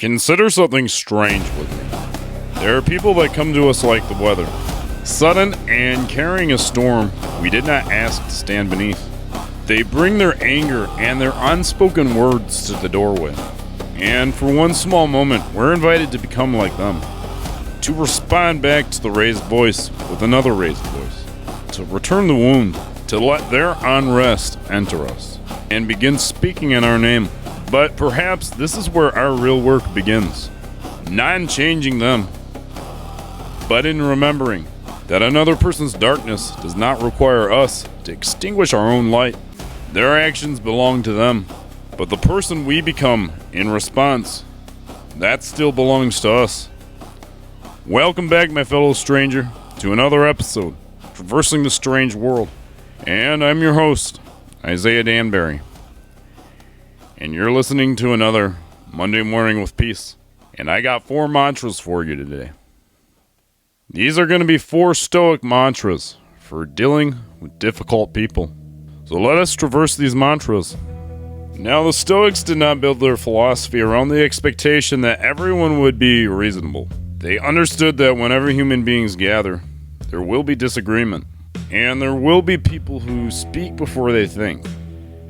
Consider something strange with me. There are people that come to us like the weather, sudden and carrying a storm we did not ask to stand beneath. They bring their anger and their unspoken words to the doorway. And for one small moment, we're invited to become like them. To respond back to the raised voice with another raised voice. To return the wound. To let their unrest enter us. And begin speaking in our name. But perhaps this is where our real work begins. Not in changing them, but in remembering that another person's darkness does not require us to extinguish our own light. Their actions belong to them, but the person we become in response, that still belongs to us. Welcome back, my fellow stranger, to another episode, Traversing the Strange World. And I'm your host, Isaiah Danbury. And you're listening to another Monday Morning with Peace. And I got 4 mantras for you today. These are going to be 4 Stoic mantras for dealing with difficult people. So let us traverse these mantras. Now, the Stoics did not build their philosophy around the expectation that everyone would be reasonable. They understood that whenever human beings gather, there will be disagreement. And there will be people who speak before they think.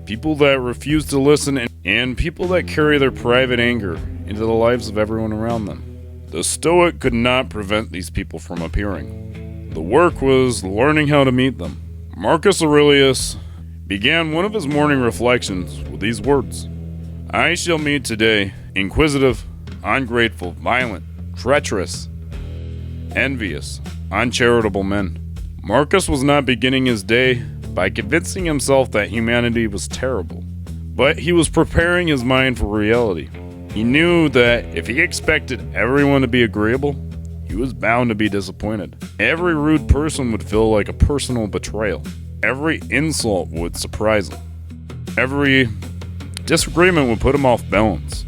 People that refuse to listen, and people that carry their private anger into the lives of everyone around them. The Stoic could not prevent these people from appearing. The work was learning how to meet them. Marcus Aurelius began one of his morning reflections with these words: I shall meet today inquisitive, ungrateful, violent, treacherous, envious, uncharitable men. Marcus was not beginning his day by convincing himself that humanity was terrible, but he was preparing his mind for reality. He knew that if he expected everyone to be agreeable, he was bound to be disappointed. Every rude person would feel like a personal betrayal. Every insult would surprise him. Every disagreement would put him off balance.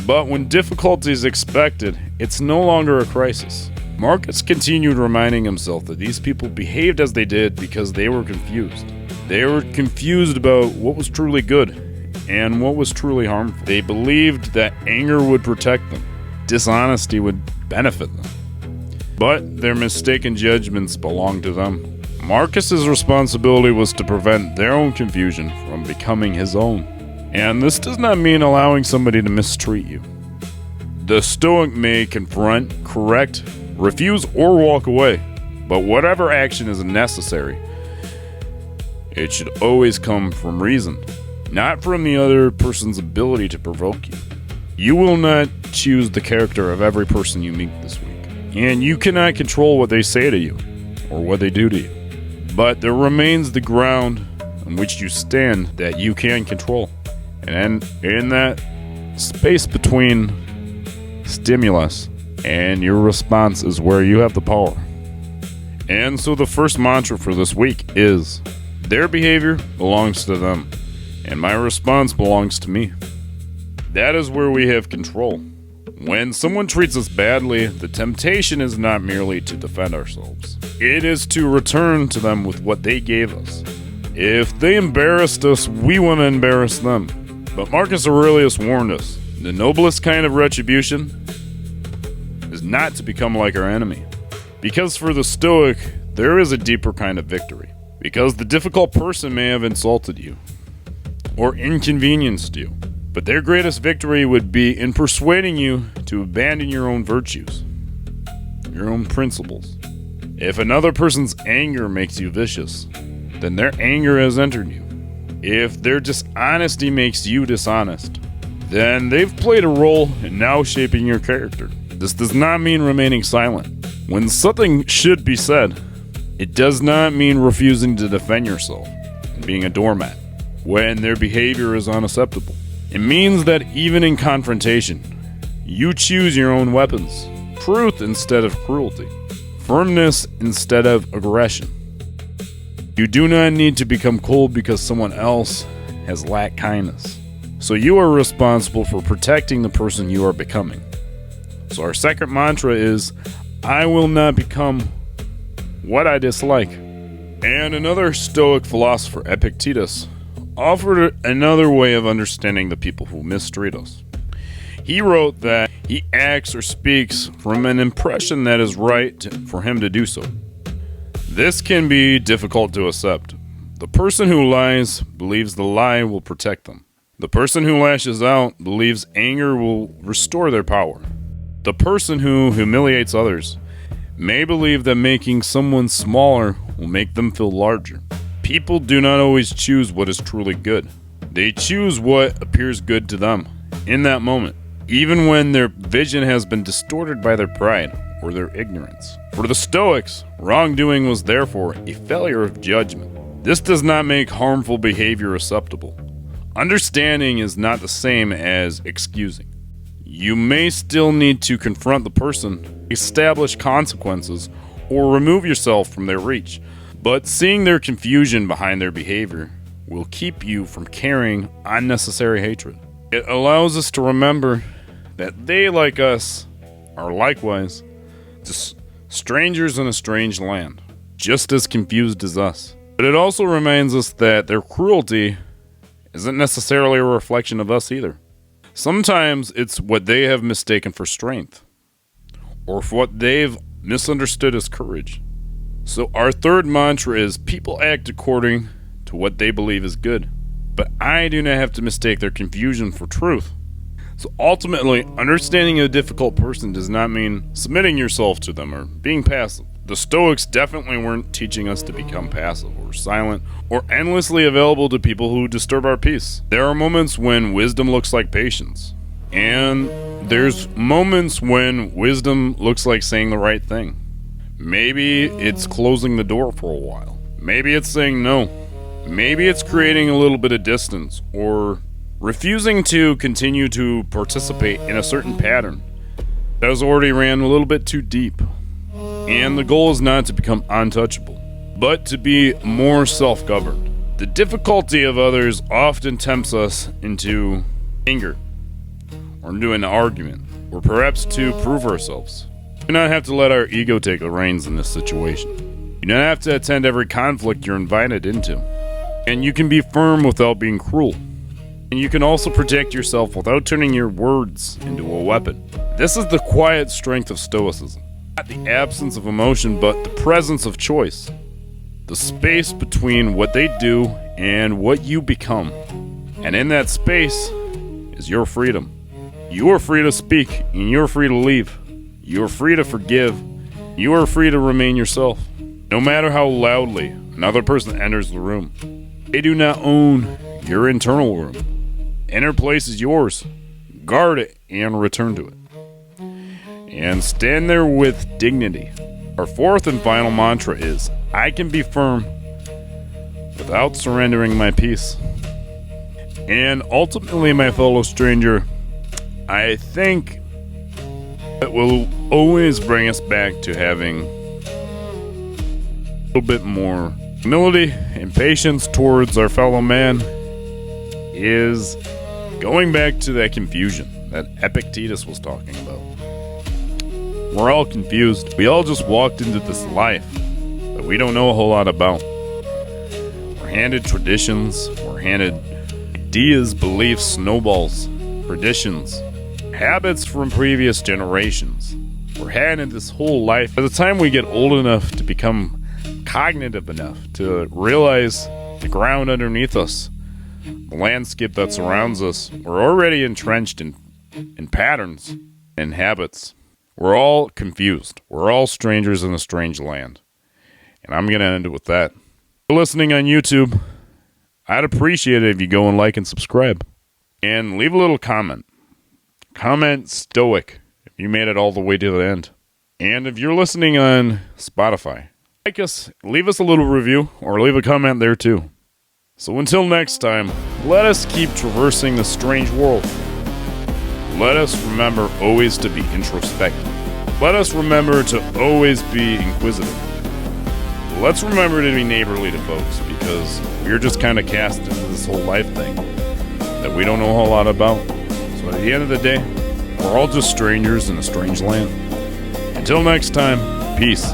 But when difficulty is expected, it's no longer a crisis. Marcus continued reminding himself that these people behaved as they did because they were confused. They were confused about what was truly good and what was truly harmful. They believed that anger would protect them, dishonesty would benefit them. But their mistaken judgments belonged to them. Marcus's responsibility was to prevent their own confusion from becoming his own. And this does not mean allowing somebody to mistreat you. The Stoic may confront, correct, refuse, or walk away, but whatever action is necessary, it should always come from reason, not from the other person's ability to provoke you. You will not choose the character of every person you meet this week, and you cannot control what they say to you or what they do to you. But there remains the ground on which you stand that you can control. And in that space between stimulus and your response is where you have the power. And so the first mantra for this week is, their behavior belongs to them, and my response belongs to me. That is where we have control. When someone treats us badly, the temptation is not merely to defend ourselves. It is to return to them with what they gave us. If they embarrassed us, we want to embarrass them. But Marcus Aurelius warned us, the noblest kind of retribution is not to become like our enemy. Because for the Stoic, there is a deeper kind of victory. Because the difficult person may have insulted you or inconvenienced you, but their greatest victory would be in persuading you to abandon your own virtues, your own principles. If another person's anger makes you vicious, then their anger has entered you. If their dishonesty makes you dishonest, then they've played a role in now shaping your character. This does not mean remaining silent. When something should be said, it does not mean refusing to defend yourself and being a doormat when their behavior is unacceptable. It means that even in confrontation, you choose your own weapons, truth instead of cruelty, firmness instead of aggression. You do not need to become cold because someone else has lacked kindness. So you are responsible for protecting the person you are becoming. So our second mantra is, I will not become what I dislike. And another Stoic philosopher, Epictetus, offered another way of understanding the people who mistreat us. He wrote that he acts or speaks from an impression that is right for him to do so. This can be difficult to accept. The person who lies believes the lie will protect them. The person who lashes out believes anger will restore their power. The person who humiliates others may believe that making someone smaller will make them feel larger. People do not always choose what is truly good. They choose what appears good to them in that moment, even when their vision has been distorted by their pride or their ignorance. For the Stoics, wrongdoing was therefore a failure of judgment. This does not make harmful behavior acceptable. Understanding is not the same as excusing. You may still need to confront the person, establish consequences, or remove yourself from their reach, but seeing their confusion behind their behavior will keep you from carrying unnecessary hatred. It allows us to remember that they, like us, are likewise just strangers in a strange land, just as confused as us. But it also reminds us that their cruelty isn't necessarily a reflection of us either. Sometimes it's what they have mistaken for strength, or for what they've misunderstood as courage. So our third mantra is people act according to what they believe is good, but I do not have to mistake their confusion for truth. So ultimately, understanding a difficult person does not mean submitting yourself to them or being passive. The Stoics definitely weren't teaching us to become passive or silent or endlessly available to people who disturb our peace. There are moments when wisdom looks like patience, and there's moments when wisdom looks like saying the right thing. Maybe it's closing the door for a while. Maybe it's saying no. Maybe it's creating a little bit of distance or refusing to continue to participate in a certain pattern that has already ran a little bit too deep. And the goal is not to become untouchable, but to be more self-governed. The difficulty of others often tempts us into anger, or into an argument, or perhaps to prove ourselves. You do not have to let our ego take the reins in this situation. You don't have to attend every conflict you're invited into. And you can be firm without being cruel. And you can also protect yourself without turning your words into a weapon. This is the quiet strength of Stoicism. Not the absence of emotion, but the presence of choice. The space between what they do and what you become. And in that space is your freedom. You are free to speak, and you are free to leave. You are free to forgive. You are free to remain yourself. No matter how loudly another person enters the room, they do not own your internal room. Inner place is yours. Guard it and return to it. And stand there with dignity. Our fourth and final mantra is, I can be firm without surrendering my peace. And ultimately, my fellow stranger, I think it will always bring us back to having a little bit more humility and patience towards our fellow man, is going back to that confusion that Epictetus was talking about. We're all confused. We all just walked into this life that we don't know a whole lot about. We're handed traditions, we're handed ideas, beliefs, snowballs, traditions, habits from previous generations. We're handed this whole life. By the time we get old enough to become cognitive enough to realize the ground underneath us, the landscape that surrounds us, we're already entrenched in patterns and habits. We're all confused. We're all strangers in a strange land. And I'm going to end it with that. If you're listening on YouTube, I'd appreciate it if you go and like and subscribe. And leave a little comment. Comment Stoic if you made it all the way to the end. And if you're listening on Spotify, like us, leave us a little review or leave a comment there too. So until next time, let us keep traversing this strange world. Let us remember always to be introspective. Let us remember to always be inquisitive. Let's remember to be neighborly to folks, because we're just kind of cast into this whole life thing that we don't know a whole lot about. So at the end of the day, we're all just strangers in a strange land. Until next time, peace.